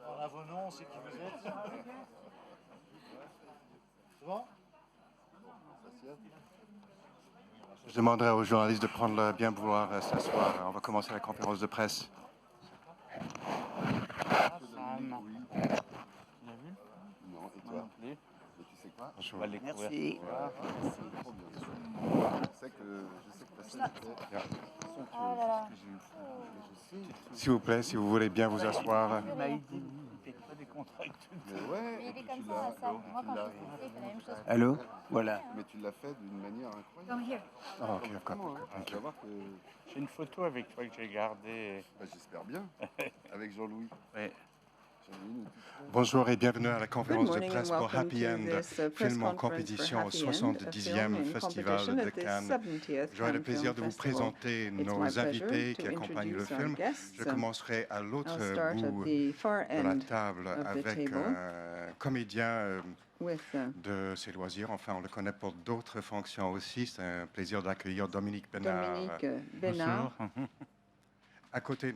Voilà vos noms, c'est qui vous êtes. C'est bon? Je demanderai aux journalistes de prendre le bien vouloir s'asseoir. On va commencer la conférence de presse. Non, et toi? Mais tu sais quoi? Bonjour. merci. Je sais que ta scène S'il vous plaît, si vous voulez bien vous asseoir. Il m'a dit, il fait pas des contracts. Mais ouais, Mais il est comme ça, la salle. Moi, quand je suis il fait la même chose. Allô? Voilà. mais tu l'as fait d'une manière incroyable. Come here. Oh, ok, d'accord. Tu vas voir que J'ai une photo avec toi que j'ai gardée. j'espère bien avec Jean-Louis. Ouais. Bonjour et bienvenue à la conférence de Good morning presse and pour welcome Happy to End, this press film en conference for compétition au Happy End, a 70e film in Festival competition de at the Cannes. 70th J'aurai le Cannes plaisir de Film vous Festival. présenter It's my nos pleasure invités qui to accompagnent le introduce our film. guests. Je commencerai à l'autre I'll start at bout the far de la end table of the avec table un comédien with de ses loisirs. Enfin, on le connaît pour d'autres fonctions aussi. C'est un plaisir d'accueillir Dominique Bénard. Dominique Bénard. À côté.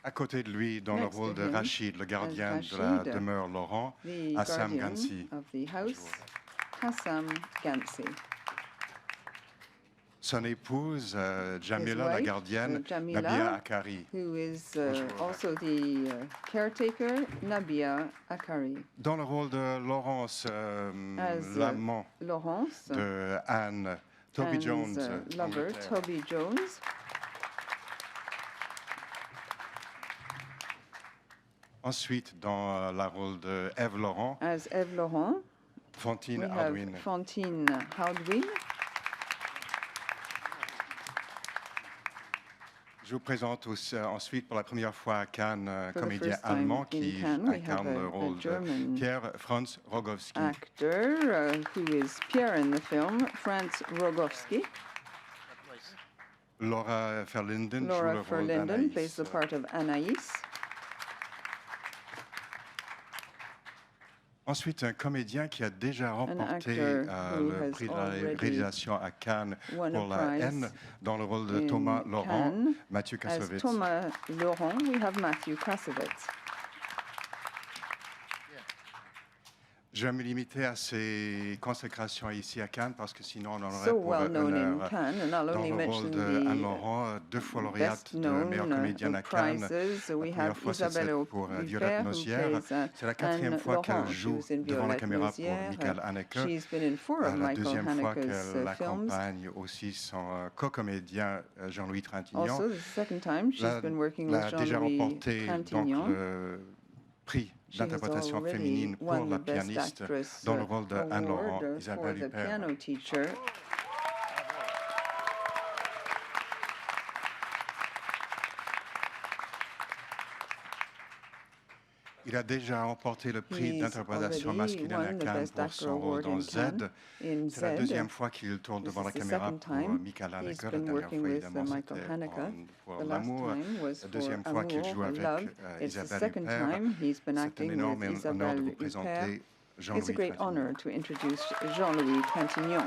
À côté de lui, dans le Next rôle to de him, Rachid, le gardien as de la Rachid, demeure Laurent, the Assam guardian Gansi. of the house, Hassam Gansi. Son épouse, Jamila, His la wife, gardienne, Jamila, Nabia Akari. Who is also the caretaker, Nabia Akari. Dans le rôle de Laurence, As l'amant Laurence, de Anne, Toby Anne's, Jones, lover, Angleterre. Toby Jones. Ensuite, dans le rôle de Ève Laurent, As Eve Laurent, Fantine we have Hardwin. Fantine Hardwin. Je vous présente aussi, ensuite pour la première fois à Cannes un For the comédien first time allemand in qui Cannes, we incarne have le a rôle de German Pierre Franz Rogowski. Actor who is Pierre in the film, Franz Rogowski. Laura Verlinden joue le Laura rôle Verlinden plays d'Anaïs. the part of Anaïs. Ensuite, un comédien qui a déjà remporté actor who le has prix de la already réalisation à Cannes won a pour la prize haine dans le rôle de in Thomas Laurent, Cannes. Mathieu As Kassovitz. Thomas Laurent, we have Matthew Kassovitz. Je vais me limiter à ces consécrations ici à Cannes parce que sinon on en aurait So pour well une known in heure. Cannes, and I'll Dans only le rôle mention de Anne the Laurent, deux fois best lauréate de known meilleure comédienne à Cannes. prizes. La We première have fois, c'est Isabelle pour Violette Huppert, who Nozière. plays C'est la quatrième Anne fois qu'elle Laurent. She joue was in devant la Violette caméra pour Nozière. Michael Haneke. She's been in four of La Michael deuxième fois Haneke's qu'elle films. accompagne aussi son co-comédien Jean-Louis Trintignant. Also, the second time she's been working Elle with a déjà Jean-Louis remporté donc, Trintignant. le prix She has d'interprétation already féminine pour won la the Best pianiste Actress dans le rôle de Anne Laurent, award for Isabelle the Huppert. piano teacher. Il a déjà remporté le prix He's d'interprétation already masculine à won the Cannes Best pour Actor son rôle award dans in Z. Cannes. In C'est la Z, deuxième fois qu'il tourne devant la This is the caméra second pour time Michael he's Haneke. La been dernière working fois, with évidemment, Michael c'était Haneke. pour The last l'amour. time was La deuxième for fois qu'il Amour joue and avec Love. It's the Isabelle second Huppert. time he's been C'est un acting énorme with honneur de vous Isabelle Huppert. présenter It's a Jean-Louis great Trintignant. honor to introduce Jean-Louis Trintignant.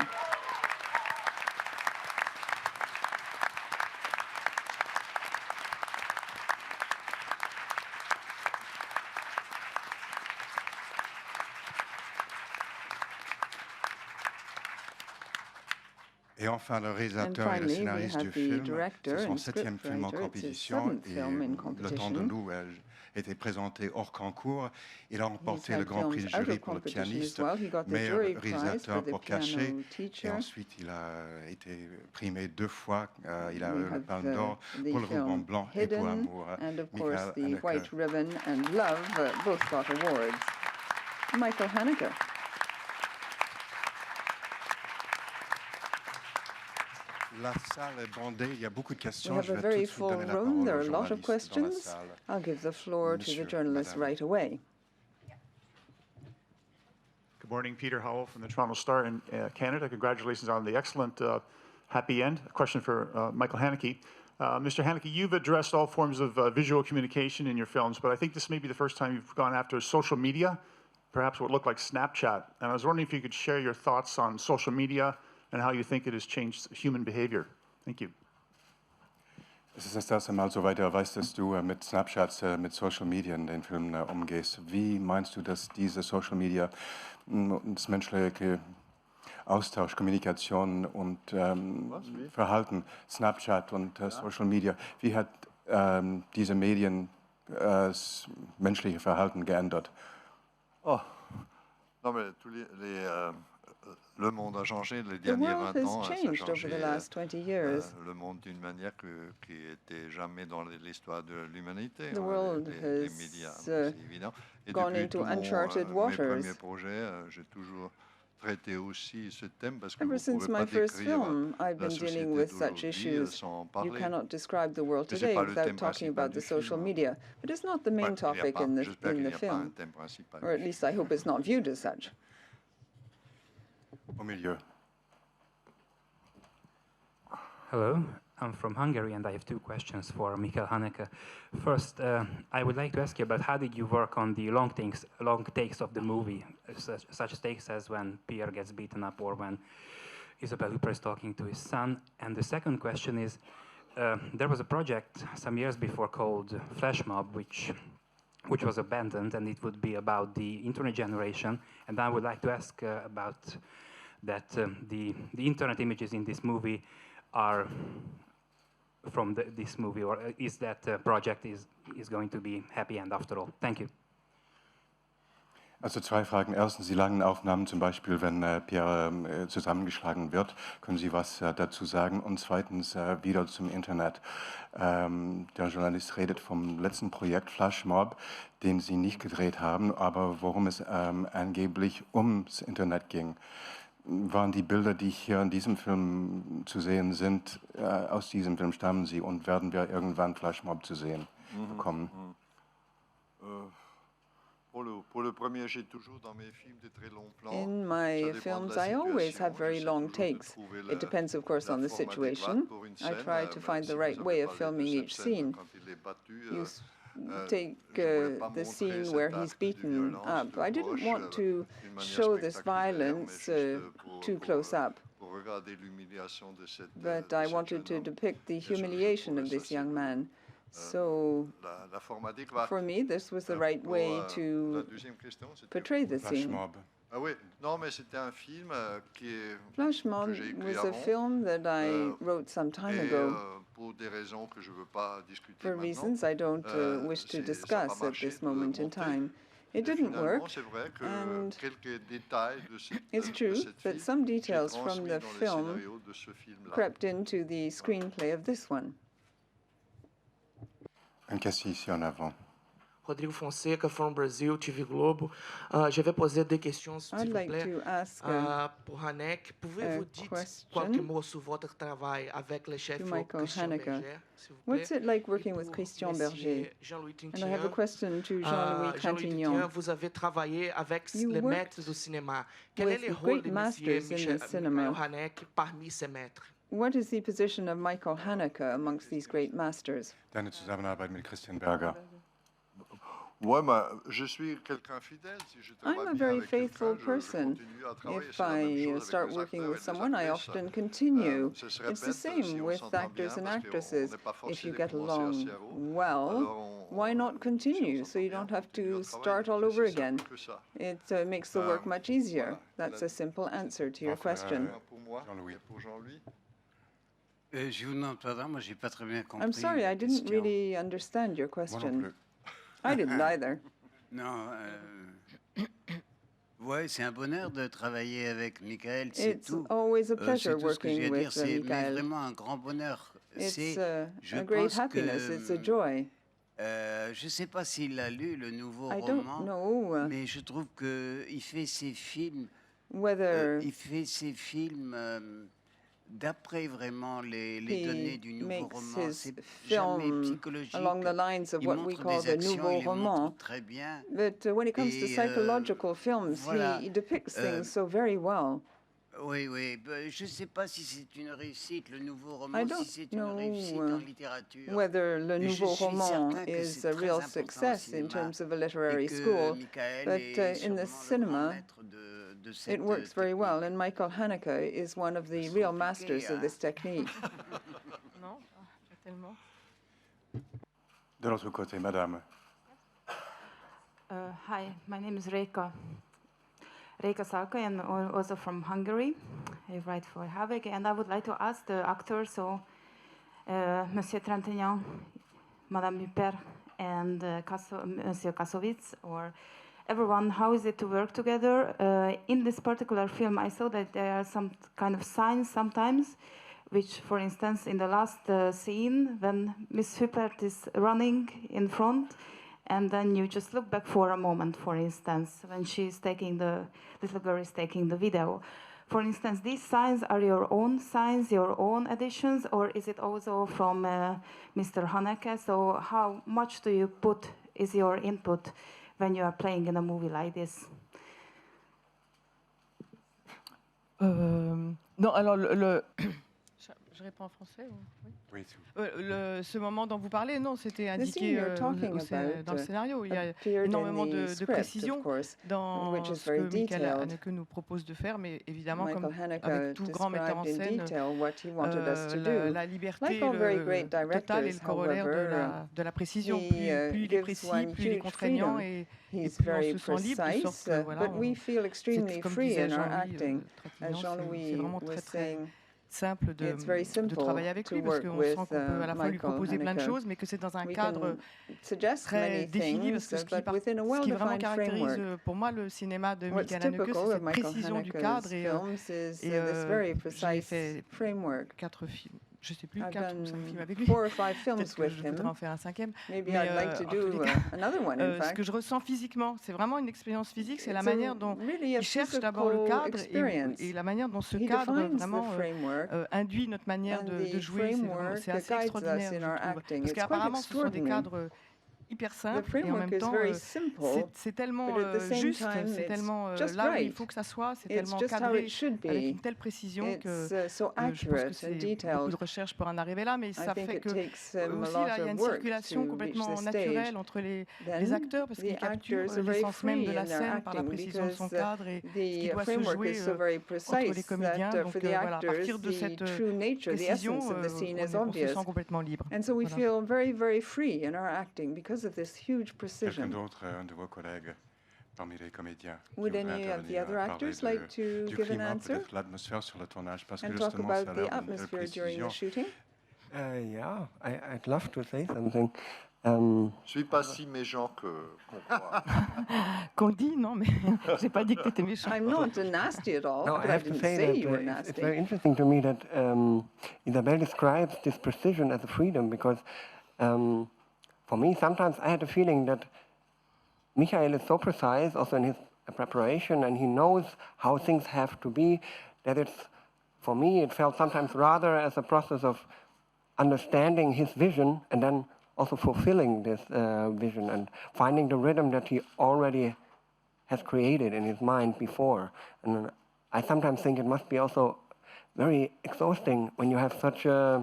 Et enfin, le And réalisateur et le finally, we scénariste have du the film. director C'est son and septième film en scriptwriter. It's his compétition seventh et film in le temps de competition. nous a été présenté hors concours. Il a He's remporté le had grand prix films du out jury of pour le competition as pianiste, well. He got the meilleur jury prize réalisateur for the pour piano Caché. Et teacher. ensuite, il a été primé deux fois. Il a We eu le have Palme d'Or the pour le ruban film blanc et pour Hidden, Amour. and of course Michael the Haneke. White Ribbon and Love both got awards. Michael Haneke. La salle est bondée, il y a beaucoup de We questions. have Je a vais very tout de suite full donner la room. parole There aux are a lot of journalistes dans la questions. salle. I'll give the floor to Monsieur, the journalists madame. right away. Good morning, Peter Howell from the Toronto Star in Canada. Congratulations on the excellent happy end. A question for Michael Haneke. Mr. Haneke, you've addressed all forms of visual communication in your films, but I think this may be the first time you've gone after social media perhaps what looked like Snapchat. And I was wondering if you could share your thoughts on social media and how you think it has changed human behavior. Thank you. Es ist das erste Mal, soweit er weiß, dass du mit Snapchats, mit Social Media in den Filmen umgehst. Wie meinst du, dass diese Social Media das menschliche Austausch, Kommunikation und Verhalten, Snapchat und Social Media, wie hat diese Medien das menschliche Verhalten geändert? Oh, non mais le monde a changé les The derniers world 20 has ans. Ça a changed over changé the last 20 years. le monde d'une manière qui était jamais dans l'histoire de l'humanité. The world Les has médias, c'est évident. Et gone depuis into tout uncharted mes waters. premiers projets, j'ai toujours traité aussi ce thème parce que Ever vous since pouvez my pas first décrire film, I've la been société dealing with such d'aujourd'hui issues. sans You parler. cannot describe the world Mais c'est today pas le without thème talking principal about the du social film. media. But it's not the main Ouais, il y a topic pas- in J'espère qu'il the n'y a pas un film, thème principal. or at least I hope it's not viewed as such. Au milieu. Hello, I'm from Hungary and I have two questions for Michael Haneke. First, I would like to ask you about how did you work on the long takes of the movie, such takes as when Pierre gets beaten up or when Isabelle Huppert is talking to his son. And the second question is, there was a project some years before called Flash Mob, which was abandoned, and it would be about the internet generation. And I would like to ask about that the internet images in this movie are from this movie, or is that project is going to be happy end after all? Thank you. Also zwei Fragen. Erstens, die langen Aufnahmen, zum Beispiel, wenn Pierre zusammengeschlagen wird. Können Sie was dazu sagen? Und zweitens, wieder zum Internet. Der Journalist redet vom letzten Projekt Flash Mob, den Sie nicht gedreht haben, aber worum es angeblich ums Internet ging. Waren die Bilder, die hier in diesem Film zu sehen sind, aus diesem Film stammen sie und werden wir irgendwann Flash Mob zu sehen bekommen? Pour le premier, j'ai toujours dans mes films des très longs plans. In my films, I always have very long takes. It depends, of course, on the situation. I try to find the right way of filming each scene. You take the scene where he's beaten up. I didn't want to show this violence too close up, but I wanted to depict the humiliation of this young man. So, for me, this was the right way to portray the Flash scene. Mob. Ah oui, non, mais c'était un film qui est Flash Mob was a film that I wrote some time ago. Pour des raisons que je veux pas discuter For maintenant. reasons I don't wish to discuss at this moment in time. It didn't work, and it's true that some details from the film crept into the screenplay of this one. Une question ici en avant. Rodrigo Fonseca from Brazil, TV Globo. Je vais poser des questions, s'il I'd vous like plaît. to ask Pour Haneke, pouvez-vous dire question quelques mots sur votre travail avec le chef to Michael Christian Haneke. Berger, s'il vous plaît? What's it like Et working with pour Christian Monsieur Berger? Jean-Louis And I have a Trintignant, question to Jean-Louis Jean-Louis Trintignant. Trintignant, vous avez travaillé avec You les worked maîtres du cinéma. Quel est with le the rôle great de masters Monsieur in the cinema. Michael Haneke parmi ces maîtres? What is the position of Michael Haneke amongst these great masters? Deine Zusammenarbeit mit Christian Berger. Ouais, je suis quelqu'un fidèle. Si je I'm travaille a bien very avec faithful quelqu'un, je person. continue à travailler. If C'est la même chose I avec start les working acteurs with et les someone, I actrices. often continue. Ça se It's the répète, si same on with s'entend bien, actors and parce qu'on actresses. n'est pas If forcé you de get commencer à along zéro. well, Alors, why not continue? So you don't have to start all over again. It makes the work much easier. That's a simple answer to your question. Pour moi Jean-Louis. et pour Jean-Louis. Je vous demande pardon, moi j'ai pas très bien compris. I'm sorry, la I didn't question. really understand your Moi non question. plus. I didn't either. Non, ouais, c'est un bonheur de travailler avec Michael, c'est It's tout. always a C'est pleasure tout ce que j'ai working à dire, with c'est mais Michael. vraiment un grand bonheur. It's Je a great pense happiness. It's a que joy. je ne sais pas s'il a lu le nouveau I don't roman, know mais je trouve qu'il fait ses films, whether il fait ses films d'après vraiment les données du nouveau makes roman. his C'est jamais film psychologique. along the lines of Il what we montre call des the actions, nouveau il les roman. montre très bien. But when it comes to Et, psychological films, voilà, he depicts things so very well. Oui, oui. Je ne sais pas si c'est une réussite, le nouveau I roman, don't si c'est une réussite en littérature. whether Le Mais je Nouveau suis Roman certain que is c'est a très real important au success in cinéma terms of a et literary que school, Michael but est in the sûrement le grand cinema, maître de it cette works very well, technique. and Michael Haneke is one of the real masters of this technique. Non, pas tellement. De l'autre côté, madame. Hi, my name is Reka Salka, and also from Hungary. I write for Havek, and I would like to ask the actors, so Monsieur Trintignant, Madame Huppert, and Monsieur Kassovitz, or everyone, how is it to work together? In this particular film, I saw that there are some kind of signs sometimes, which, for instance, in the last scene, when Miss Huppert is running in front, and then you just look back for a moment, for instance, when she's taking the little girl is taking the video. For instance, these signs are your own signs, your own additions, or is it also from Mr. Haneke? So how much do you put, is your input when you are playing in a movie like this? Non, alors je réponds en français ou... Oui. Oui, Ce moment dont vous parlez, non, c'était indiqué dans le scénario. Il y a énormément de précisions dans ce que Michael Haneke nous propose de faire, mais évidemment, comme avec tout grand metteur en scène, la liberté totale est le corollaire de la précision. Plus il est précis, plus il est contraignant, et plus on se sent libre, de sorte que, voilà, c'est comme disait Jean-Louis Trintignant, c'est vraiment très simple de travailler avec lui, parce qu'on sent qu'on peut à la fois lui proposer plein de choses, mais que c'est dans un cadre très défini, parce que ce qui vraiment caractérise pour moi le cinéma de Michael Haneke, c'est cette précision du cadre, et j'ai fait 4 films. Je ne sais plus, 4 ou 5 films avec lui. Peut-être que je voudrais en faire un 5e. Mais ce que je ressens physiquement, c'est vraiment une expérience physique, c'est la manière dont il cherche d'abord le cadre, et la manière dont ce cadre vraiment induit notre manière de jouer. C'est assez extraordinaire, je trouve. Parce qu'apparemment, ce sont des cadres hyper simple, et en même temps c'est tellement juste, c'est tellement là où il faut que ça soit, c'est tellement cadré avec une telle précision que je pense que c'est beaucoup de recherche pour en arriver là, mais ça fait que aussi là il y a une circulation complètement naturelle entre les acteurs, parce qu'ils capturent l'essence même de la scène par la précision de son cadre et ce qui doit se jouer entre les comédiens. Donc voilà, à partir de cette précision, on se sent complètement libre. Of this huge precision. Quelqu'un d'autre, un de vos collègues parmi les comédiens, would any of the other actors like to give an answer l'atmosphère sur le tournage, parce que and talk justement about the atmosphere during the shooting? Yeah, I'd love to say something. Je ne suis pas si méchant qu'on croit. Qu'on le dit, non, mais j'ai pas dit que tu étais méchant. I'm not nasty at all. No, I have to say that it's very interesting to me that Isabelle describes this precision as a freedom, because for me, sometimes I had a feeling that Michael is so precise also in his preparation, and he knows how things have to be, that it's, for me, it felt sometimes rather as a process of understanding his vision and then also fulfilling this vision and finding the rhythm that he already has created in his mind before. And I sometimes think it must be also very exhausting when you have such a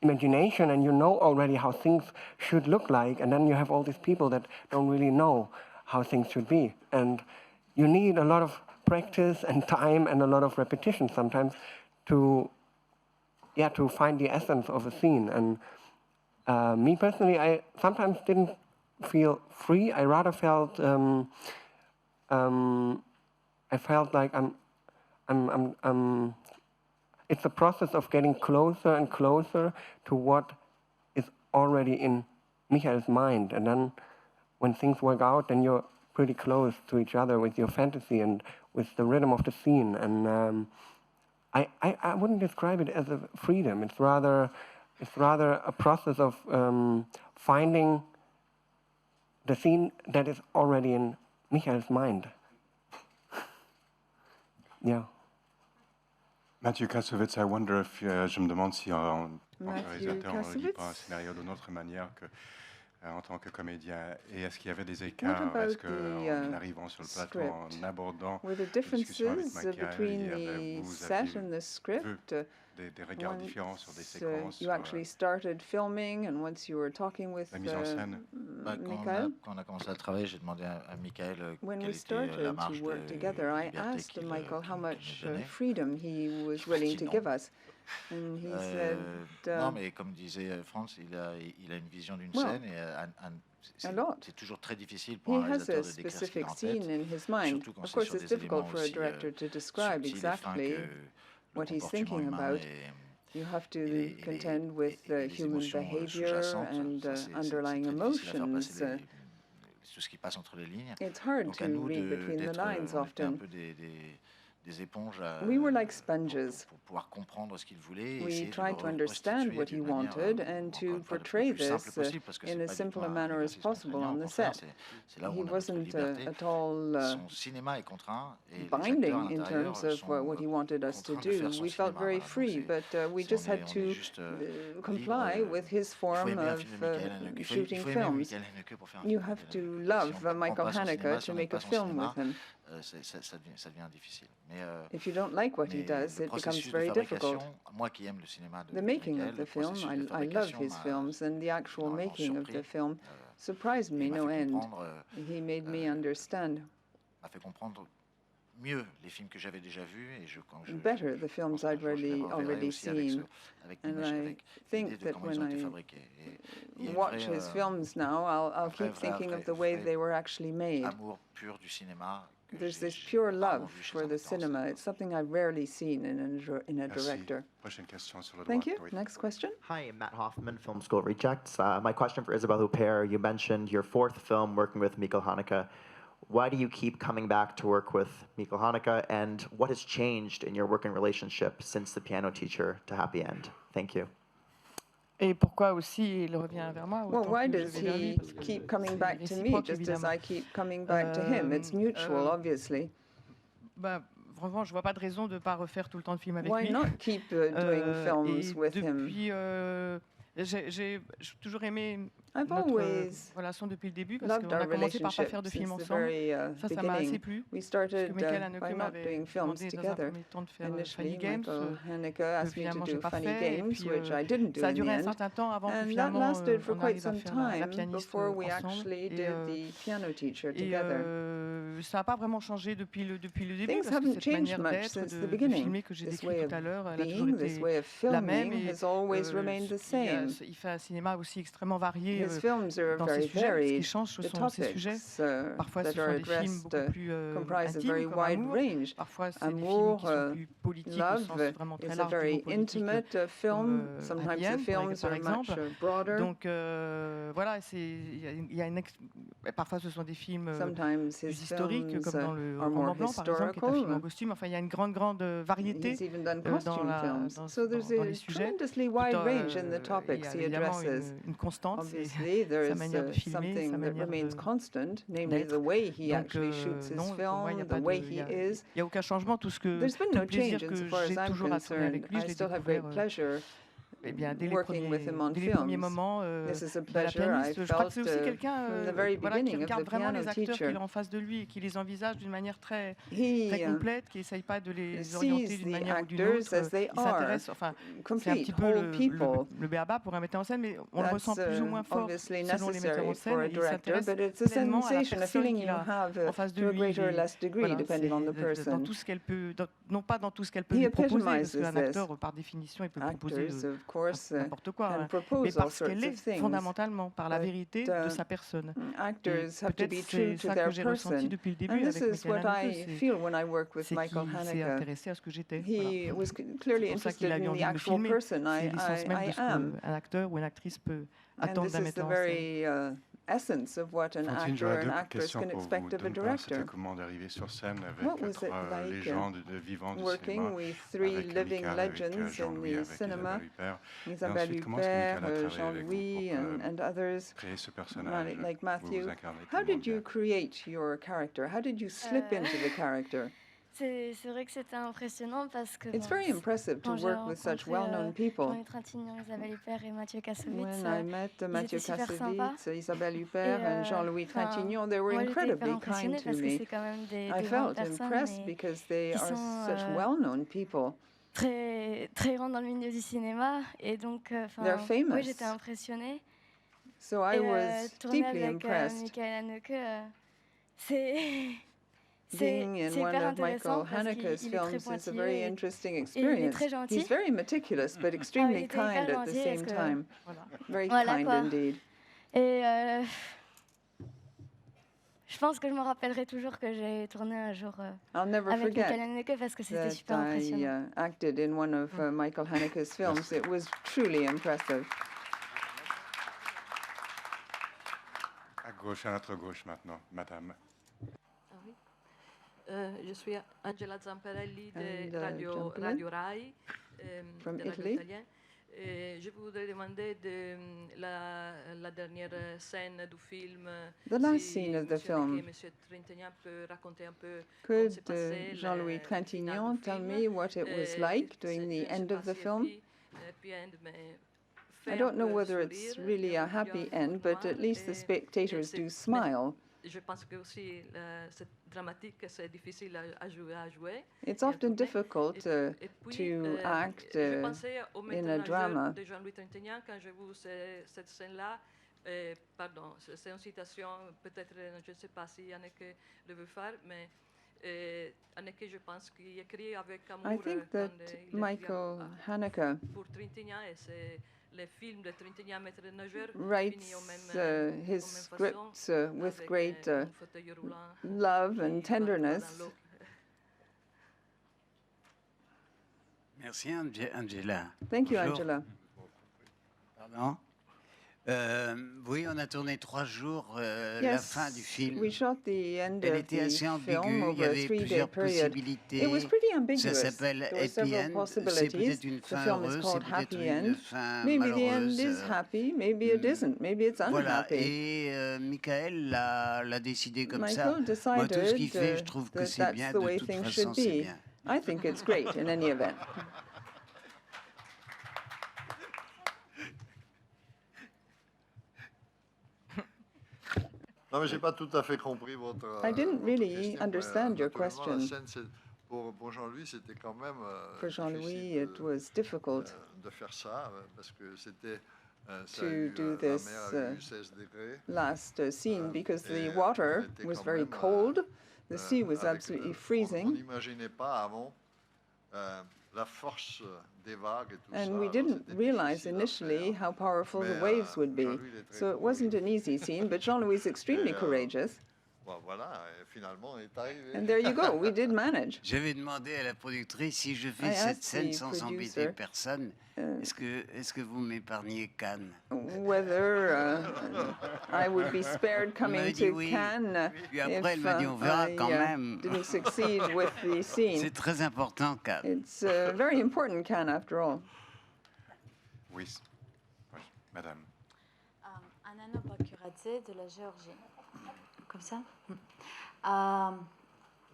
imagination and you know already how things should look like, and then you have all these people that don't really know how things should be, and you need a lot of practice and time and a lot of repetition sometimes to find the essence of a scene. And me personally, I sometimes didn't feel free. I rather felt I felt like it's a process of getting closer and closer to what is already in Michael's mind. And then when things work out, then you're pretty close to each other with your fantasy and with the rhythm of the scene. And I wouldn't describe it as a freedom. It's rather a process of finding the scene that is already in Michael's mind. Yeah. Mathieu Kassovitz, I wonder if, je me demande si en réalisateur, on ne lit pas un scénario d'une autre manière que en tant que comédien, et est-ce qu'il y avait des écarts? Est-ce qu'en arrivant sur le plateau, en abordant the differences between the set and the script? Des regards différents sur des séquences. You actually started filming, and once you were talking with la mise en scène. Michael. Quand on a commencé à travailler, j'ai demandé à Michael when quelle we était la started marge to work de together, I liberté asked Michael how much donnait. freedom he was willing to give us. And he said, non, mais comme disait Franz, il a une vision d'une scène et c'est toujours très difficile pour un réalisateur de décrire ce qu'il a en tête, surtout quand c'est sur des éléments aussi subtils et fins que what he's thinking about. You have to contend with human behavior and underlying emotions. Tout ce qui passe entre les lignes. It's hard to read between the lines often. Des éponges we were like sponges. Pour pouvoir comprendre ce qu'il voulait. We tried to understand what he wanted and to portray this in as simple a manner as possible on the set. He wasn't at all binding in terms of what he wanted us to do. We felt very free, but we just had to comply with his form of shooting films. You have to love Michael Haneke to make a film with him. Ça devient difficile. If you don't like what he does, it becomes very difficult. Moi qui aime le cinéma de the making of the film, I love his films, and the actual making of the film surprised me no end. He made me understand. M'a fait comprendre mieux les films que j'avais déjà vus et better the films I'd already seen. And I think that when I watch his films now, I'll keep thinking of the way they were actually made. Amour pur du cinéma. There's this pure love for the cinema. It's something I've rarely seen in a director. Thank you. Next question. Hi, Matt Hoffman, Film School Rejects. My question for Isabelle Huppert. You mentioned your fourth film working with Michael Haneke. Why do you keep coming back to work with Michael Haneke, and what has changed in your working relationship since The Piano Teacher to Happy End? Thank you. Et pourquoi aussi il revient vers moi? Well, why does he keep coming back to me just as I keep coming back to him? It's mutual, obviously. Vraiment, je vois pas de raison de pas refaire tout le temps de films avec lui. Why not keep doing films with him? J'ai toujours aimé I've notre always relation depuis le début parce qu'on a commencé par pas faire de films ensemble. Ça m'a assez plu. We started parce que Michael Haneke not doing films together. Initially, Michael Haneke asked me to do Funny Games, which I didn't do ça a in the duré un end. certain temps avant que And that finalement lasted for on quite arrive à some faire la time pianiste before we ensemble. actually did the Piano Teacher Et together. Ça n'a pas vraiment changé depuis le début Things parce que haven't cette changed manière much d'être, since the de beginning. filmer que j'ai This décrit way tout à of l'heure, elle a toujours being, this été way of la même filming et has always remained the same. il fait un cinéma aussi extrêmement varié His films are dans very ses sujets. Ce qui varied. change, ce The sont ses sujets. topics Parfois, ce that sont are des films addressed beaucoup plus comprise a intimes, very comme wide Amour. range. Parfois, c'est des films Amour, qui sont plus politiques au sens Love vraiment très is a large du very mot politique, intimate film. comme Sometimes Happy the End, films par are much exemple. broader. Donc voilà, il y a parfois ce sont des films plus historiques, comme dans le Roman Blanc, par exemple, qui est un film en costume. Enfin, il y a une grande variété He's even done dans costume films. So there's les a sujets. tremendously wide range in the topics he addresses. Une constante, Obviously, there is something that remains constant, namely the way he actually shoots his film, the way he is. Il n'y a aucun changement. Tout There's been no change que as far as j'ai I'm toujours à tourner avec lui, concerned. je I l'ai still have great découvert pleasure working with him on dès les premiers films. moments This is a de la pleasure I pianiste. Je crois que felt c'est aussi quelqu'un from the very qui beginning of regarde the vraiment piano les acteurs teacher. qu'il a en face de lui et qui les envisage d'une manière très He complète, qui n'essaye pas de les orienter sees d'une the manière ou d'une actors autre. as they Il are, s'intéresse, enfin, c'est un complete, petit peu whole people. le béaba pour un metteur en scène, mais on le ressent plus ou moins fort obviously selon les metteurs en necessary scène. for a Et il director, s'intéresse but it's a pleinement à la sensation, a personne feeling qu'il you a have en face de to a lui. greater or less degree, Voilà, depending on the dans person. tout ce qu'elle peut, non pas dans tout ce qu'elle peut He lui proposer, parce epitomizes qu'un this. acteur, par définition, il peut proposer Actors, of course, n'importe quoi, can mais propose all parce sorts qu'elle of est things. fondamentalement par la But, vérité de sa personne. Actors have to Peut-être be c'est true to ça their que j'ai ressenti person. depuis le début And avec this is Michael what Haneke, I feel when I work with c'est Michael qu'il s'est Haneke. intéressé à ce que j'étais. He Voilà. was clearly C'est pour ça qu'il interested a eu in envie the de me actual filmer. person C'est I l'essence même de ce am. qu'un acteur ou une actrice peut And attendre this d'un is the metteur en scène. very essence of what an Fantine, actor j'aurais and deux actress questions can pour vous. expect of a D'une part, c'était director. comment d'arriver sur scène What avec was it trois like légendes vivants du working cinéma, with three avec living Michael, legends avec in Jean-Louis, the avec cinema, Isabelle Huppert. Et Isabelle ensuite, comment est-ce que Michael a Huppert, travaillé avec vous Jean-Louis, pour and others, créer ce personnage like que vous Matthew? incarnez How tellement did you bien? create your character? How did you slip into the character? C'est vrai que c'était impressionnant parce que It's very impressive to work with such well-known people. Jean-Louis Trintignant, Isabelle Huppert et Mathieu Kassovitz. When I met Mathieu Kassovitz, Isabelle Huppert, and Jean-Louis Trintignant, they were incredibly kind to me. I felt impressed because they are such well-known people. Très grand dans le milieu du cinéma et donc they're famous. Oui, j'étais impressionnée. So I was deeply impressed. Michael Haneke, c'est being in one of Michael Haneke's films is a very interesting experience. He's very meticulous, but extremely kind at the same time. Very kind indeed. Et je pense que je me rappellerai toujours que j'ai tourné un jour avec Michael Haneke parce que c'était super impressionnant. I acted in one of Michael Haneke's films. It was truly impressive. À gauche, à notre gauche maintenant, madame. Je suis Angela Zamparelli de Radio Rai, from de Radio Italy. Italien. Je voudrais demander de la dernière scène du film. The last scene of the film. Monsieur Trintignant peut raconter un peu Could Jean-Louis Trintignant tell me what it was like during the end of the film? I don't know whether it's really a happy end, but at least the spectators do smile. Je pense que aussi c'est dramatique, c'est difficile à jouer. It's often difficult to act in a drama. De Jean-Louis Trintignant, quand je vois cette scène-là, pardon, c'est une citation, peut-être, je ne sais pas si Haneke le veut faire, mais Haneke, je pense qu'il écrit avec amour. I think that Michael Haneke pour Trintignant, et c'est le film de Trintignant, Maître nageur, writes his scripts with great love and tenderness. Merci, Angela. Thank you, Bonjour. Angela. Pardon. Oui, on a tourné 3 jours la Yes, fin du film. we shot the end Elle of était the assez ambiguë, film il y over a avait 3-day plusieurs period. possibilités. It was pretty Ça ambiguous. s'appelle There were Happy several End, c'est possibilities. peut-être une The fin film is heureuse, called c'est peut-être Happy une End. fin Maybe the end malheureuse. is happy, maybe it isn't, maybe it's Voilà, unhappy. et Michael l'a décidé comme ça. Michael decided Moi, tout ce qu'il fait, je trouve que that c'est that's bien, the de way toute things façon, should c'est be. bien. I think it's great in any event. Non, mais j'ai pas tout à fait compris votre. I didn't really question, understand your naturellement, question. La scène, pour Jean-Louis, c'était quand même. For Jean-Louis, it was difficult de faire ça parce que c'était. to do this last scene because the water was very cold. The sea was absolutely On freezing. n'imaginait pas avant la force des vagues et tout ça. And we didn't realize initially how powerful the waves would be. So it wasn't an easy scene, but Jean-Louis is extremely courageous. Voilà, et finalement, est arrivé. And there you go, we did manage. Je vais demander à la productrice si je fais I cette asked scène the sans embêter producer, personne. Est-ce que vous m'épargnez Cannes? Whether I would be spared coming dit to oui. Cannes Puis après, elle if m'a dit, on verra quand I même. didn't succeed with the scene. C'est très important, Cannes. It's very important, Cannes, after all. Oui, oui, madame. Anana Bakuradze de la Géorgie. Comme ça.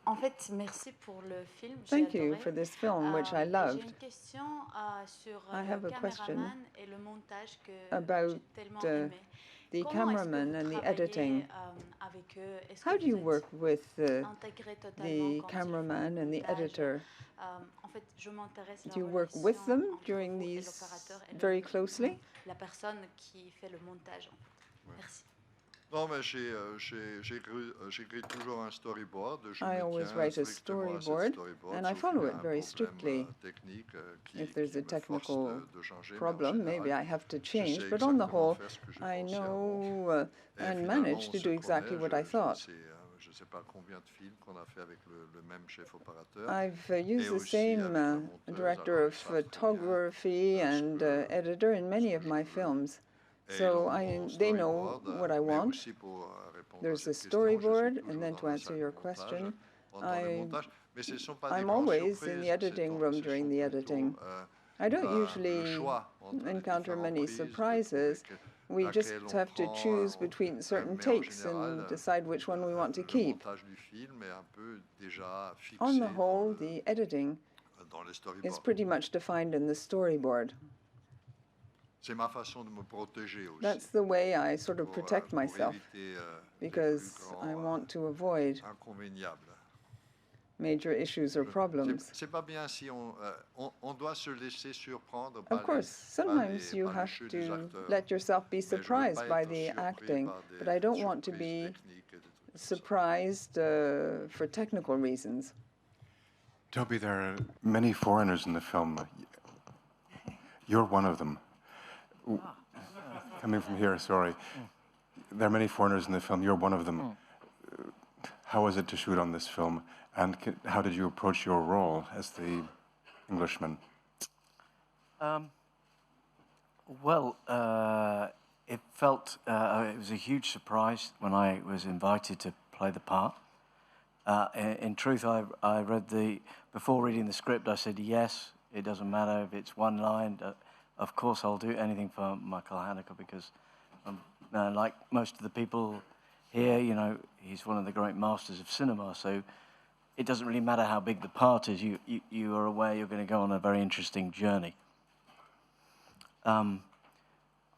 En fait, merci pour le film. Thank you for this film, which I J'ai loved. une question sur I have le a question caméraman et le montage que about j'ai tellement aimé. the Comment est-ce que cameraman vous and the travaillez, editing. avec eux? Est-ce How que do you vous work with intégré totalement the quand ils cameraman font and le the montage? editor? En fait, je m'intéresse à Do la you work with relation them entre during vous et these l'opérateur et very closely? la personne qui fait le montage. En fait. Merci. Non, mais j'écris toujours un storyboard. Je I me always tiens write a strictement à ce storyboard, storyboard, and I sauf follow qu'il y a it un very problème, strictly. technique, If there's a qui me force technical de changer, mais en problem, maybe I général, have to je change, sais but on the exactement whole, faire ce que j'ai I pensé avant. know Et and finalement, manage on to se do exactly connaît. what I thought. Je ne sais pas combien de films qu'on a fait avec le même chef opérateur. I've Et used the aussi same avec la monteuse, director alors of ils savent très bien photography and editor in many of my films. Et So mon they know storyboard, what I mais want. aussi pour répondre à There's a cette question, je suis storyboard, toujours and then dans to la answer salle your de montage, question, pendant le montage. Mais ce ne sont pas des I'm grandes always surprises, in the ce editing room sont during the plutôt, editing. I don't le usually choix entre les encounter différentes many prises, de trouver surprises We just have to choose between certain takes and decide which one we want to keep. On the whole, the editing is pretty much defined in the storyboard. That's the way I sort of protect myself, because I want to avoid major issues or problems. Of course, sometimes you have to let yourself be surprised by the acting, but I don't want to be surprised for technical reasons. Toby, there are many foreigners in the film. You're one of them. Coming from here, sorry. There are many foreigners in the film. You're one of them. How was it to shoot on this film? And how did you approach your role as the Englishman? Well, it felt, it was a huge surprise when I was invited to play the part. In truth, I read before reading the script, I said, yes, it doesn't matter if it's one line. Of course, I'll do anything for Michael Haneke because, like most of the people here, you know, he's one of the great masters of cinema, so it doesn't really matter how big the part is. You are aware you're going to go on a very interesting journey. I'm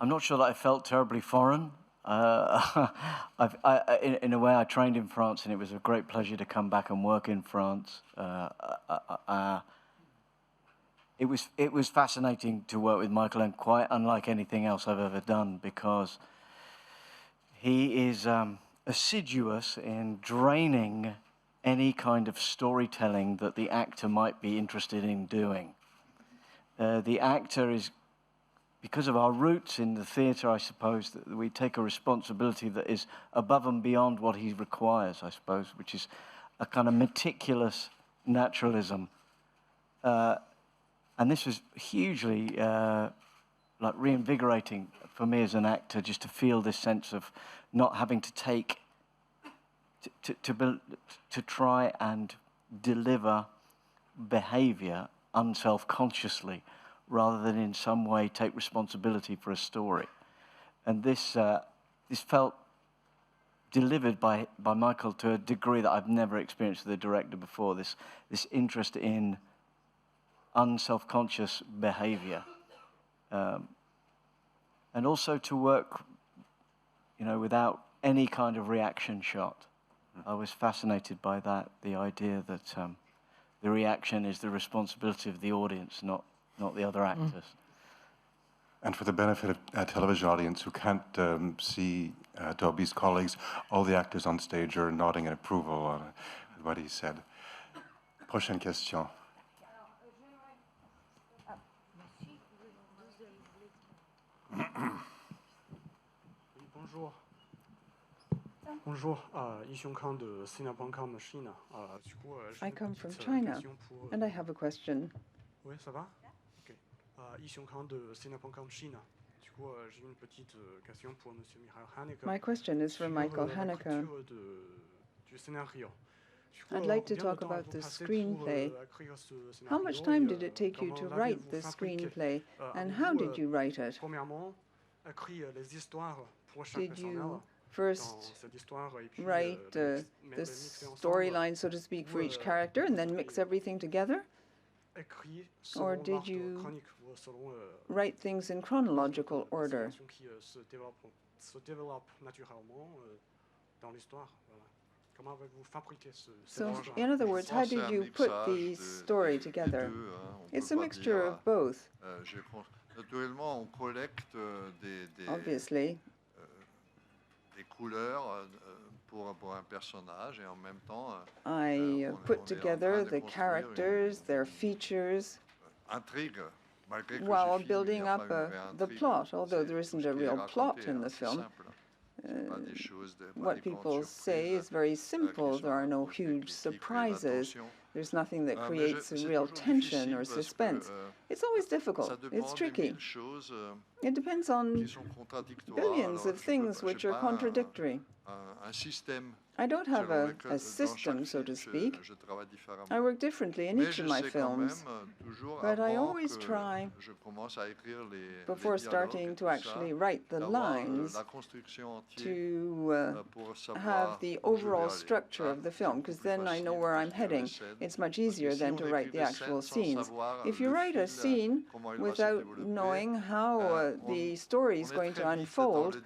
not sure that I felt terribly foreign. In a way, I trained in France, and it was a great pleasure to come back and work in France. It was fascinating to work with Michael, and quite unlike anything else I've ever done, because he is assiduous in draining any kind of storytelling that the actor might be interested in doing. The actor is, because of our roots in the theatre, I suppose, that we take a responsibility that is above and beyond what he requires, I suppose, which is a kind of meticulous naturalism. And this was hugely like reinvigorating for me as an actor, just to feel this sense of not having to take, to try and deliver behavior unself-consciously, rather than in some way take responsibility for a story. And this felt delivered by Michael to a degree that I've never experienced with a director before, this interest in unself-conscious behavior. And also to work, you know, without any kind of reaction shot. I was fascinated by that, the idea that the reaction is the responsibility of the audience, not the other actors. And for the benefit of a television audience who can't see Toby's colleagues, all the actors on stage are nodding in approval on what he said. Prochaine question. Bonjour. Bonjour, Yishun Kang de Sina.com China. I come from China, and I have a question. Oui, ça va? Ok. Yishun Kang de Sina.com China. J'ai une petite question pour Monsieur Michael Haneke. My question is for Michael Haneke. Du scénario. I'd like to talk about the screenplay. How much time did it take you to write the screenplay, and how did you write it? Did you first write the storyline, so to speak, for each character, and then mix everything together? Or did you write things in chronological order? So, in other words, how did you put the story together? It's a mixture of both. Obviously, I put together the characters, their features, while building up the plot, although there isn't a real plot in the film. What people say is very simple. There are no huge surprises. There's nothing that creates a real tension or suspense. It's always difficult. It's tricky. It depends on billions of things which are contradictory. I don't have a system, so to speak. I work differently in each of my films, but I always try, before starting to actually write the lines, to have the overall structure of the film, because then I know where I'm heading. It's much easier than to write the actual scenes. If you write a scene without knowing how the story is going to unfold,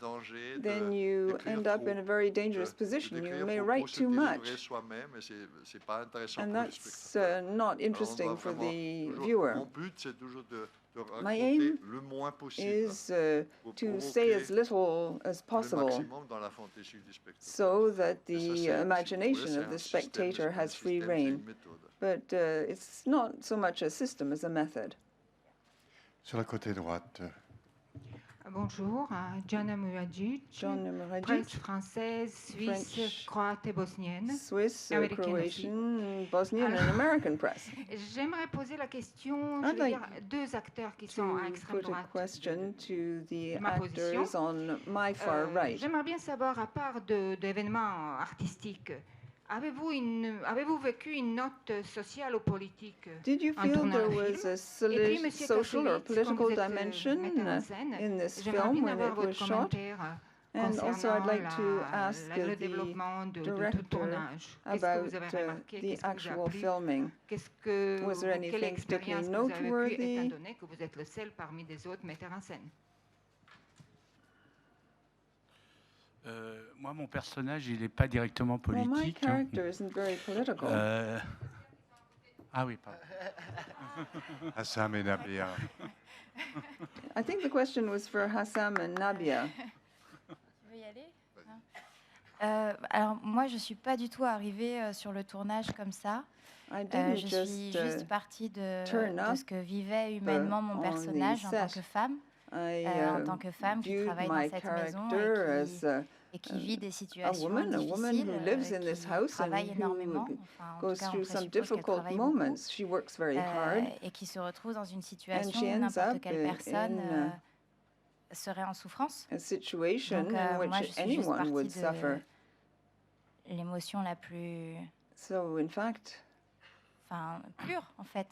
then you end up in a very dangerous position. You may write too much, and that's not interesting for the viewer. My aim is to say as little as possible so that the imagination of the spectator has free rein. But it's not so much a system as a method. Sur la côté droite. Bonjour, John Muradzic, presse française, suisse, croate et bosnienne. Swiss, Croatian, Bosnian and American press. J'aimerais poser la question, je veux dire, deux acteurs qui sont à extrême droite de ma position. J'aimerais bien savoir, à part d'événements artistiques, avez-vous vécu une note sociale ou politique? Did you feel there was a social or political dimension in this film when it was shot? And also I'd like to ask the director about the actual filming. Was there anything particularly noteworthy? Étant donné que vous êtes le seul parmi des autres metteurs en scène. Moi, mon personnage, il n'est pas directement politique. Well, my character isn't very political. Ah oui, pardon. Hassam et Nabia. I think the question was for Hassam and Nabia. Tu veux y aller? Alors moi, je ne suis pas du tout arrivée sur le tournage comme ça. Je suis juste partie de ce que vivait humainement mon personnage en tant que femme. En tant que femme qui travaille dans cette maison et qui vit des situations difficiles, qui travaille énormément, goes through some difficult moments. She works very hard, et qui se retrouve dans une situation où n'importe quelle personne serait en souffrance. A situation Donc, in moi, which je suis juste anyone would partie suffer. de l'émotion la plus, So, in fact, pure, en fait.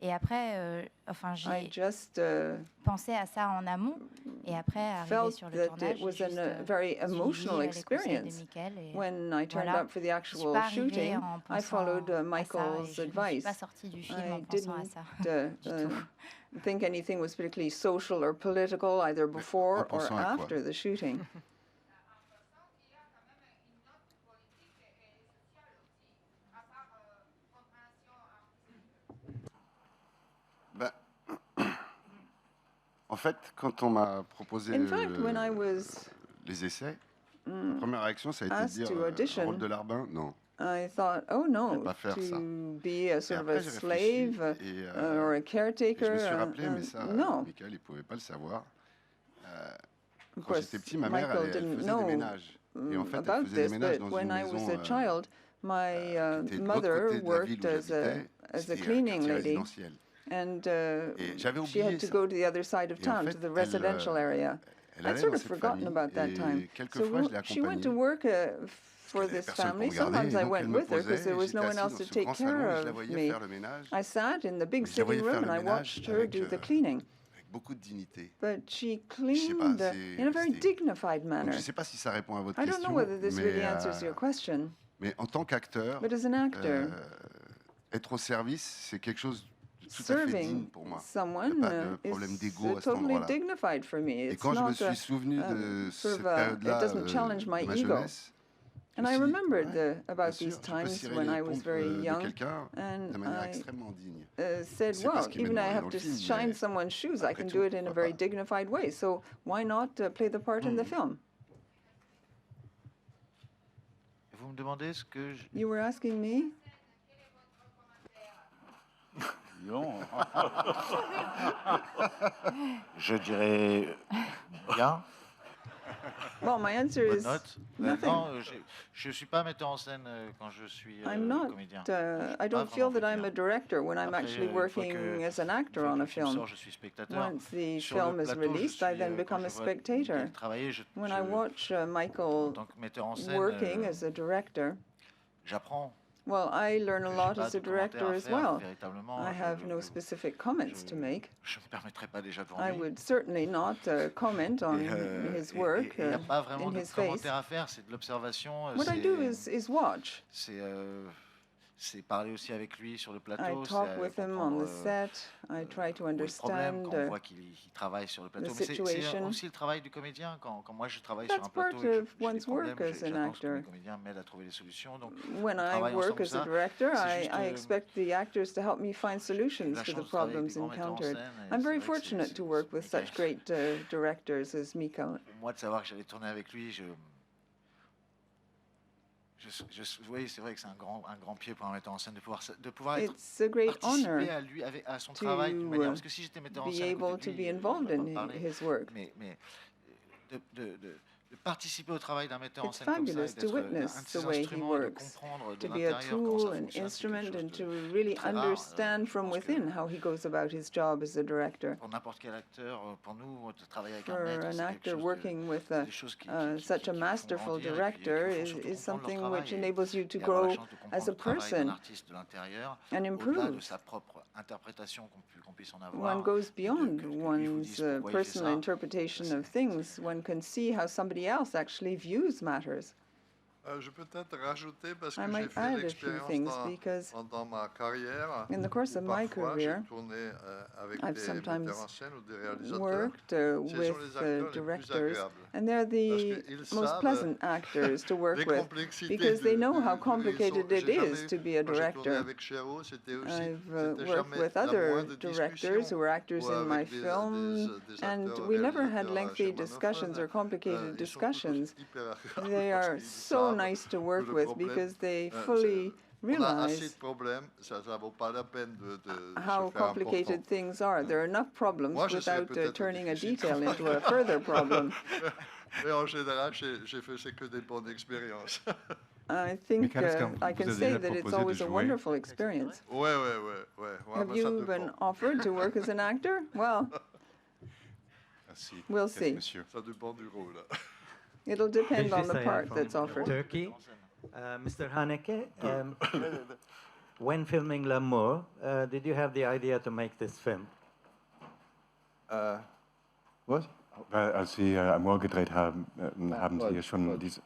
Et après, j'ai pensé à ça en amont, et après, arrivé sur le tournage, it was a very emotional experience. When I turned up for the actual shooting, I followed Michael's advice. I didn't think anything was particularly social or political, either before or after the shooting. En fait, quand on m'a proposé les essais, la première réaction, ça a été de dire rôle de larbin, non. I thought, oh no, to be a sort of a slave or a caretaker. Je me suis rappelé, mais ça, Michael, il ne pouvait pas le savoir. Quand j'étais petit, ma mère, elle faisait des ménages. Et en fait, elle faisait des ménages dans une maison qui était de l'autre côté de la ville où j'habitais. C'était un quartier résidentiel. And she had to go to the other side of town, to the residential area. I'd sort of forgotten about that time. So she went to work for this family. Sometimes I went with her because there was no one else to take care of me. I sat in the big sitting room and I watched her do the cleaning. But she cleaned in a very dignified manner. I don't know whether this really answers your question. Mais en tant qu'acteur, but as an actor, être au service, c'est quelque chose serving someone is totally dignified for me. It's not it doesn't challenge my ego. And I remembered about these times when I was very young, and I said, well, even I have to shine someone's shoes, I can do it in a very dignified way. So why not play the part in the film? Vous me demandez ce que You were asking me? Non. Je dirais bien. Well, my answer is nothing. Non, je ne suis pas metteur en scène quand je suis comédien. I don't feel that I'm a director when I'm actually working as an actor on a film. Once the film is released, I then become a spectator. When I watch Michael working as a director, j'apprends. Well, I learn a lot as a director as well. I have no specific comments to make. I would certainly not comment on his work in his face. What I do is watch. C'est parler aussi avec lui sur le plateau. I talk with him on the set. I try to understand quand on voit qu'il travaille sur le plateau. Mais c'est aussi le travail du comédien. Quand moi je travaille sur un plateau, j'ai des problèmes, j'attends que le comédien m'aide à trouver des solutions. Donc, when I work as a director, I expect the actors to help me find solutions to the problems encountered. I'm very fortunate to work with such great directors as Michael. Moi, de savoir que j'allais tourner avec lui, oui, c'est vrai que c'est un grand pied pour un metteur en scène de pouvoir être participer à lui, à son travail d'une manière. Parce que si j'étais metteur en scène, mais de participer au travail d'un metteur en scène comme ça, et d'être un de ses instruments, de comprendre de l'intérieur comment ça fonctionne, and to really understand from within how he goes about his job as a director. Pour n'importe quel acteur, pour nous, de travailler avec un maître, an actor working with such a masterful director is something which enables you to grow as a person and improve. One goes beyond one's personal interpretation of things. One can see how somebody else actually views matters. Je peux peut-être rajouter parce que I might j'ai fait l'expérience dans ma carrière. In the course of my career, I've sometimes worked with directors, and they're the most pleasant actors to work with because they know how complicated it is to be a director. I've worked with other directors who were actors in my film, and we never had lengthy discussions or complicated discussions. They are so nice to work with because they fully realize how complicated things are. There are enough problems without turning a detail into a further problem. Mais en général, j'ai fait que des bonnes expériences. I think I can say that it's always a wonderful experience. Ouais. Have you been offered to work as an actor? Well, we'll see. Ça dépend du rôle. It'll depend on the part that's offered. Turkey. Mr. Haneke, when filming L'Amour, did you have the idea to make this film? Was? Als Sie Amour gedreht haben, haben Sie schon diese...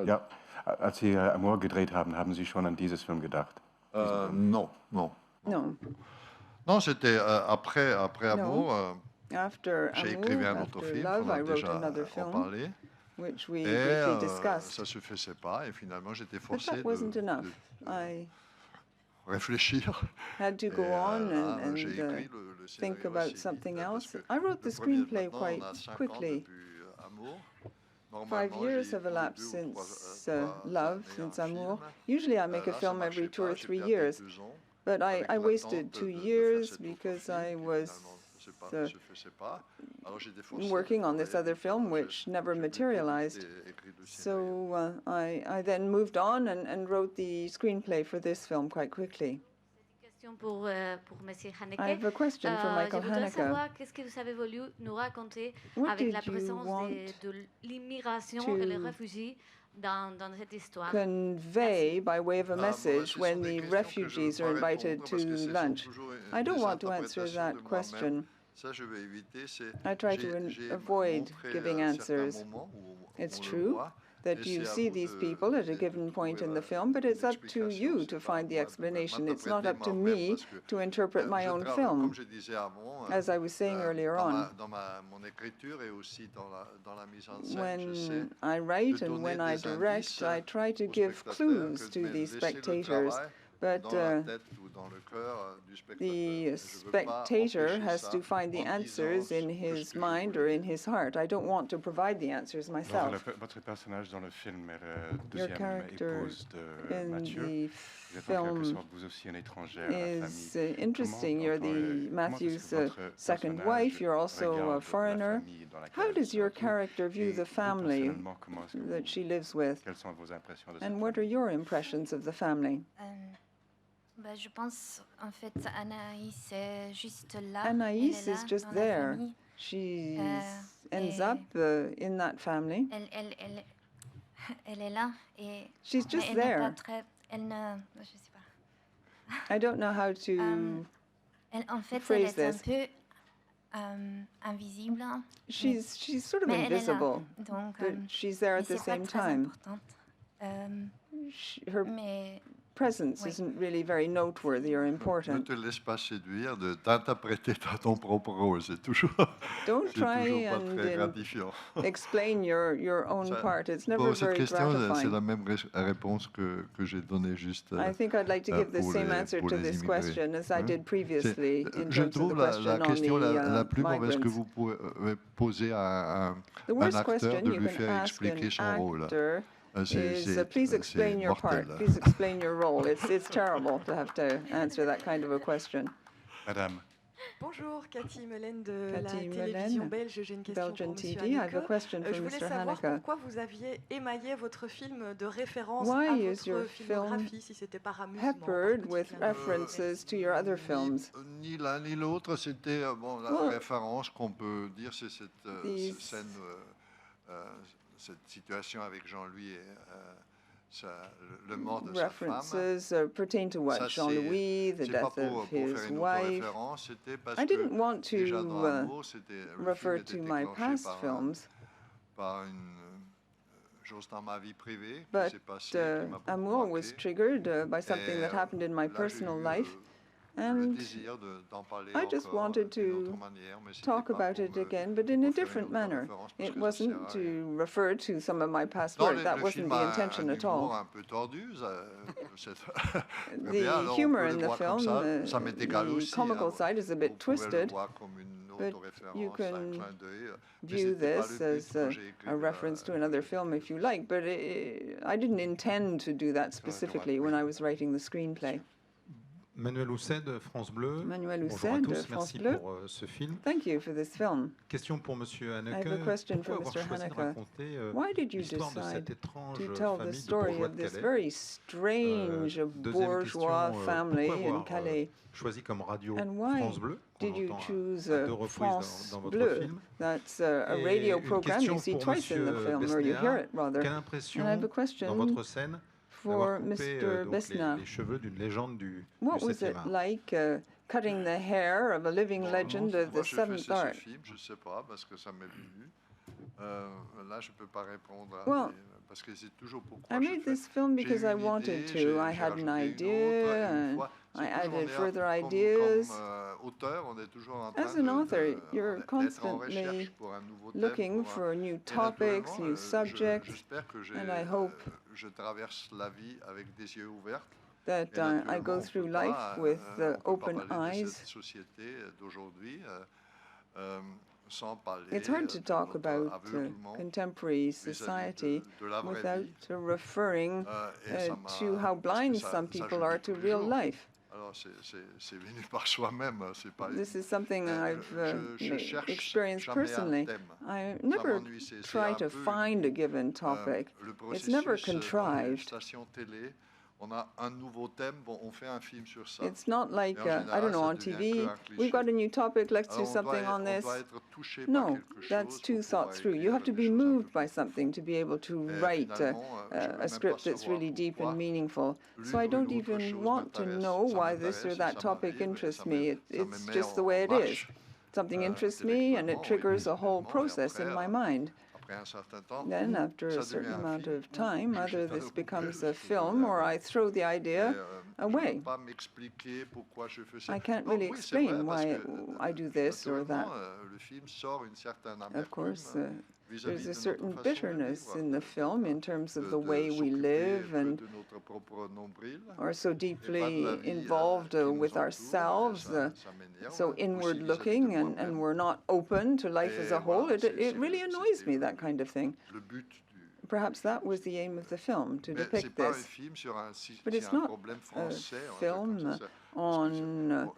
Ja, als Sie Amour gedreht haben Sie schon an dieses Film gedacht? Non. Non, c'était après Amour. J'ai écrit un autre film, on a déjà en parlé. Which we briefly discussed. Ça se faisait pas et finalement j'étais forcé that wasn't enough. I réfléchir. Had to go on and think about something else. I wrote the screenplay quite quickly. 5 years have elapsed since Love, since Amour. Usually I make a film every 2 or 3 years, but I wasted 2 years because I was working on this other film, which never materialized. So I then moved on and wrote the screenplay for this film quite quickly. I have a question for Michael Haneke. Qu'est-ce que vous avez voulu nous raconter avec la présence de l'immigration et les réfugiés dans cette histoire? Convey by way of a message when the refugees are invited to lunch. I don't want to answer that question. I try to avoid giving answers. It's true that you see these people at a given point in the film, but it's up to you to find the explanation. It's not up to me to interpret my own film. As I was saying earlier on, when I write and when I direct, I try to give clues to the spectators, but the spectator has to find the answers in his mind or in his heart. I don't want to provide the answers myself. Votre personnage dans le film est la Your deuxième character épouse de in Mathieu. the Vous êtes en quelque film sorte vous aussi une étrangère à la is famille. interesting. You're the Matthew's second wife. You're also a foreigner. How does your character view the family that she lives with? Quelles sont vos impressions de And what are your impressions of the family? Je pense, en fait, Anaïs est juste là. Anaïs is just there. She ends up in that family. Elle est là. Et she's just elle there. N'est pas très, elle ne, je sais pas. I don't know how to en fait, phrase elle est this. Un peu invisible. She's sort of invisible, donc, but she's there at the same time. Her presence isn't really very noteworthy or important. Ne te laisse pas séduire de t'interpréter à ton propre rôle. C'est toujours, don't try pas très gratifiant. Explain your own part. It's never cette very question, gratifying. c'est la même réponse que j'ai donnée juste. I think I'd like to give the same answer to this question as I did previously in Je terms of trouve the question la question on the la plus mauvaise que migrants. vous pouvez poser à The un worst acteur question de you lui can faire ask expliquer an son rôle. actor is please explain your part. Please explain your role. It's terrible to have to answer that kind of a question. Madame. Bonjour, Cathy Melaine de Cathy la télévision Melaine, belge. J'ai une question Belgian pour Monsieur TV. I have a Haneke. question for Je voulais Mr. savoir Haneke. pourquoi vous aviez émaillé votre film de référence Why à is your votre filmographie, si c'était par amusement. Peppered with references to your other films. Ni l'un ni l'autre, c'était bon, la référence qu'on peut dire, c'est cette scène, cette situation avec Jean-Louis et le mort de sa femme. References pertain to what? Jean-Louis, the death of his wife. I didn't want to refer to my past films, but Amour was triggered by something that happened in my personal life. And I just wanted to talk about it again, but in a different manner. It wasn't to refer to some of my past work. That wasn't the intention at all. The humor in the film, the comical side is a bit twisted, but you can view this as a reference to another film if you like, but I didn't intend to do that specifically when I was writing the screenplay. Manuel Housset de France Bleu. Manuel Bonjour Housset à tous, de France merci Bleu. pour ce film. Thank you for this film. Question pour Monsieur I Haneke. have a question for Pourquoi avoir Mr. choisi de Haneke. raconter Why did you l'histoire de cette decide étrange to tell the famille de story bourgeois of de this Calais? very strange Deuxième bourgeois question, family pourquoi in avoir Calais? choisi comme radio And why France Bleu qu'on did you entend choose à deux reprises France dans votre Bleu? film? That's a Et radio une program you question see pour twice in the Monsieur film, or you hear Besnéard. it rather. Quelle And impression I have a dans question votre scène for d'avoir coupé Mr. donc Besnéard. les cheveux d'une légende du What was it 7e art? like cutting the hair of a living legend of the seventh art? Je ne sais pas, parce que ça m'est venu. Là, je ne peux pas répondre, Well, parce que c'est toujours pourquoi I made this film because I wanted to. I had an idea, and I added further ideas. As an author, you're constantly looking for new topics, new subjects, and I hope that I go through life with open eyes. It's hard to talk about contemporary society without referring to how blind some people are to real life. This is something I've experienced personally. I never try to find a given topic. It's never contrived. It's not like, I don't know, on TV, we've got a new topic, let's do something on this. No, that's too thought through. You have to be moved by something to be able to write a script that's really deep and meaningful. So I don't even want to know why this or that topic interests me. It's just the way it is. Something interests me and it triggers a whole process in my mind. Then, after a certain amount of time, either this becomes a film or I throw the idea away. I can't really explain why I do this or that. Of course, there's a certain bitterness in the film in terms of the way we live and are so deeply involved with ourselves, so inward-looking, and we're not open to life as a whole. It really annoys me, that kind of thing. Perhaps that was the aim of the film, to depict this. But it's not a film on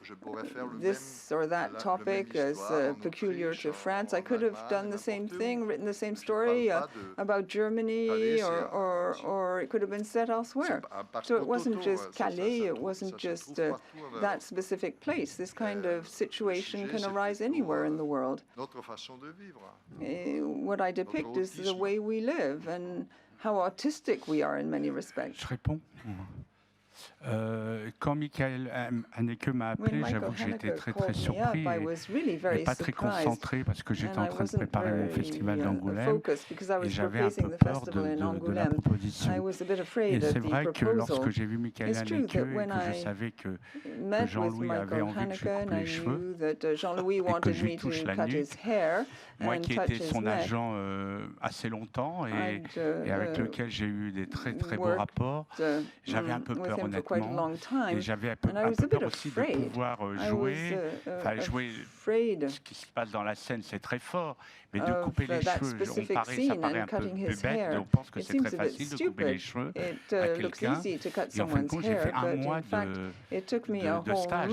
this or that topic as peculiar to France. I could have done the same thing, written the same story about Germany, or it could have been set elsewhere. So it wasn't just Calais, it wasn't just that specific place. This kind of situation can arise anywhere in the world. What I depict is the way we live and how autistic we are in many respects. Je réponds. Quand Michael Haneke m'a appelé, j'avoue que j'étais très surpris et pas très concentré parce que j'étais en train de préparer mon festival d'Angoulême et j'avais un peu peur de la proposition. Et c'est vrai que lorsque j'ai vu Michael Haneke et que je savais que Jean-Louis avait envie que je coupe les cheveux et que je lui touche la nuque, moi qui étais son agent assez longtemps et avec lequel j'ai eu des très beaux rapports, j'avais un peu peur honnêtement. Et j'avais un peu peur aussi de pouvoir jouer, ce qui se passe dans la scène, c'est très fort, mais de couper les cheveux, ça paraît un peu bête, et on pense que c'est très facile de couper les cheveux à quelqu'un, et en fin de compte, j'ai fait un mois de stage.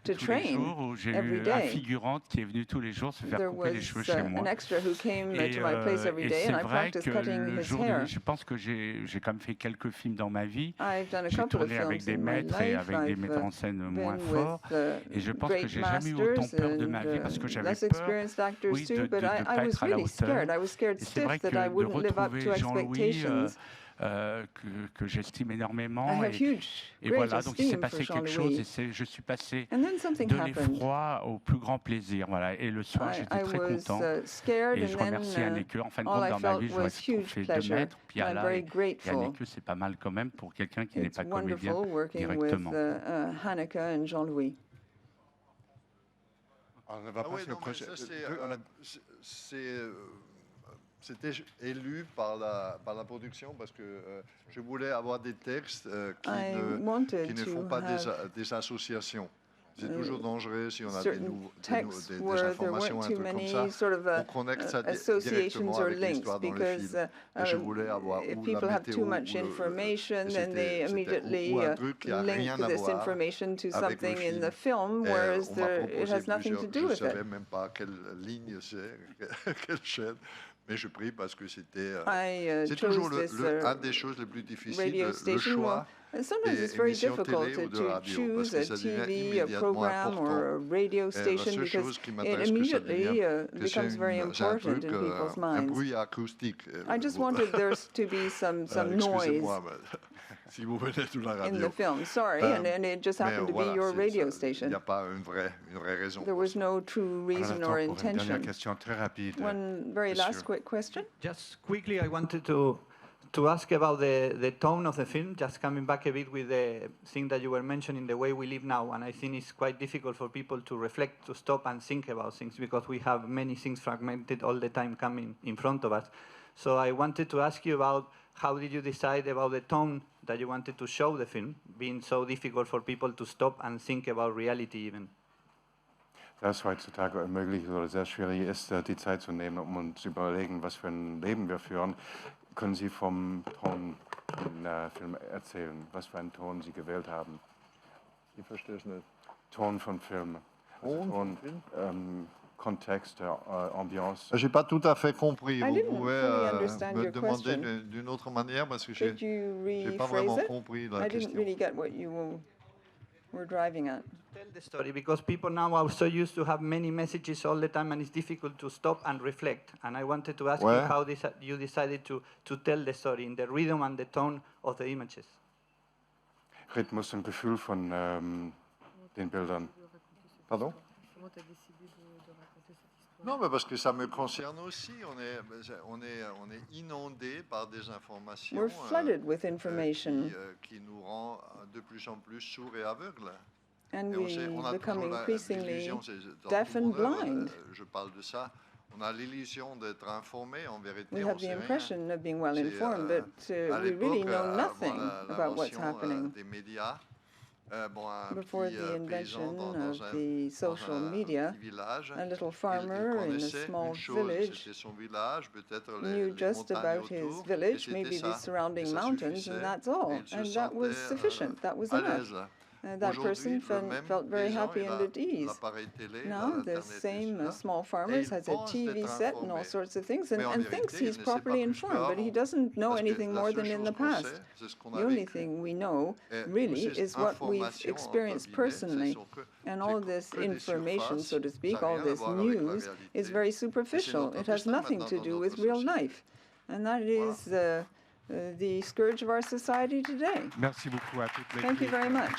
Tous les jours où j'ai eu un figurante qui est venu tous les jours se faire couper les cheveux chez moi. Et c'est vrai que le jour de, je pense que j'ai quand même fait quelques films dans ma vie. J'ai tourné avec des maîtres et avec des metteurs en scène moins forts. Et je pense que j'ai jamais eu autant peur de ma vie parce que j'avais peur, oui, de ne pas être à la hauteur. Et c'est vrai que de retrouver Jean-Louis, que j'estime énormément. Et voilà, donc il s'est passé quelque chose et je suis passé de l'effroi au plus grand plaisir. Voilà. Et le soir, j'étais très content. Et je remercie Haneke. En fin de compte, dans ma vie, j'aurais fait 2 mètres. Puis à là, et Haneke, c'est pas mal quand même pour quelqu'un qui n'est pas comédien directement. On va passer au prochain. C'était élu par la production parce que je voulais avoir des textes qui ne font pas des associations. C'est toujours dangereux si on a des informations un peu comme ça. On connecte ça directement avec l'histoire dans le film. Et je voulais avoir ou la météo ou un truc qui n'a rien à voir avec le film. Je ne savais même pas quelle ligne c'est, quelle chaîne. Mais je prie parce que c'était toujours un des choses les plus difficiles, le choix. Sometimes it's very difficult to choose a TV, a program, or a radio station because it immediately becomes very important in people's minds. I just wanted there to be some noise in the film. Sorry, and it just happened to be your radio station. There was no true reason or intention. One very last quick question. Just quickly, I wanted to ask about the tone of the film, just coming back a bit with the thing that you were mentioning, the way we live now. And I think it's quite difficult for people to reflect, to stop and think about things because we have many things fragmented all the time coming in front of us. So I wanted to ask you about how did you decide about the tone that you wanted to show the film, being so difficult for people to stop and think about reality even? Da es heutzutage unmöglich oder sehr schwierig ist, die Zeit zu nehmen, um uns zu überlegen, was für ein Leben wir führen, können Sie vom Ton im Film erzählen, was für einen Ton Sie gewählt haben? Ich verstehe es nicht. Ton von Film. Also Ton, contexte, ambiance. Je n'ai pas tout à fait compris. Vous pouvez me demander d'une autre manière parce que je n'ai pas vraiment compris la question. I didn't really get what you were driving at. Tell the story because people now are so used to have many messages all the time and it's difficult to stop and reflect. And I wanted to ask you how you decided to tell the story in the rhythm and the tone of the images. Rhythmus und Gefühl von den Bildern. Pardon? Non, mais parce que ça me concerne aussi. On est inondé par des informations We're flooded with information. Qui nous rend de plus en plus sourds et aveugles. And we become increasingly deaf and blind. Je parle de ça. On a l'illusion d'être informé, en vérité. We have the impression of being well informed, but we really know nothing about what's happening. Des médias, Before the invention of the social media, a little farmer in a small village knew just about his village, maybe the surrounding mountains, and that's all. And that was sufficient, that was enough. That person felt very happy and at ease. Now, the same small farmer has a TV set and all sorts of things and thinks he's properly informed, but he doesn't know anything more than in the past. The only thing we know, really, is what we've experienced personally. And all this information, so to speak, all this news, is very superficial. It has nothing to do with real life. And that is the scourge of our society today. Merci beaucoup à toutes les Thank you very much.